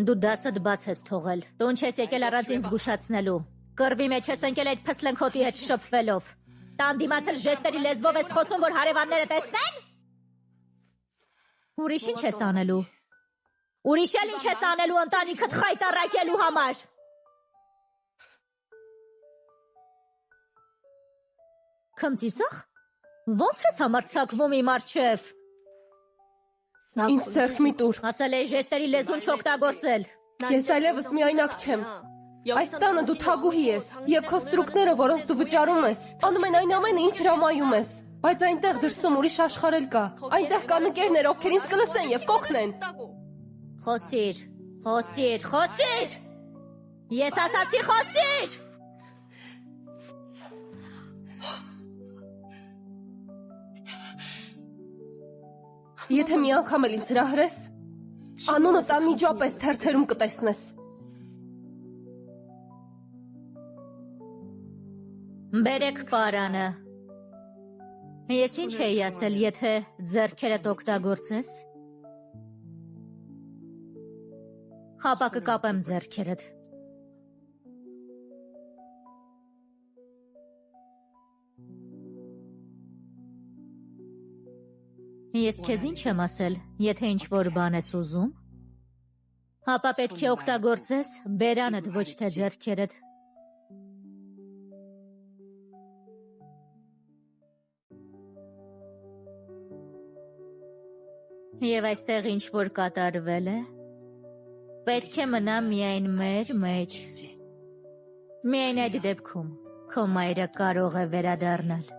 Դու դասդ բաց ես թողել։ Տուն չես եկել առանց ինձ զգուշացնելու։ Կռվի մեջ ես ընկել այդ փսլենքոտի հետ շփվելով։ Տան դիմացել ժեստերի լեզվով ես խոսում, որ հարևանները տեսնեն։ Ուրիշ ինչ ես անելու։ Ուրիշ էլ ինչ ես անելու ընտանիքդ խայտառակելու համար։ Քմծիծաղ։ Ոնց ես համարձակվում իմ առջև։ Ինձ ձեռք մի տուր։ Ասել էի ժեստերի լեզուն չօգտագործել։ Ես այլևս միայնակ չեմ։ Այս տանը դու թագուհի ես, եւ քո ստրուկները, որոնց դու վճարում ես, անում են այն ամենը, ինչ հրամայում ես։ Բայց այնտեղ դրսում ուրիշ աշխարհ էլ կա։ Այնտեղ կա նկերներ, ովքեր ինձ կլսեն եւ կօգնեն։ Խոսիր։ Ես ասացի խոսիր։ Եթե մի անգամ էլ ինձ հրահրես, անունը անմիջապես թերթերում կտեսնես։ Բերեք պարանը։ Ես ինչ էի ասել, եթե ձեռքերդ օգտագործես։ Հապա կկապեմ ձեռքերդ։ Ես քեզ ինչ եմ ասել, եթե ինչ-որ բան ես ուզում, հապա պետք է օգտագործես բերանդ, ոչ թե ձեռքերդ։ Եվ այստեղ ինչ-որ կատարվել է, պետք է մնա միայն մեր մեջ։ Միայն այդ դեպքում քո մայրը կարող է վերադառնալ։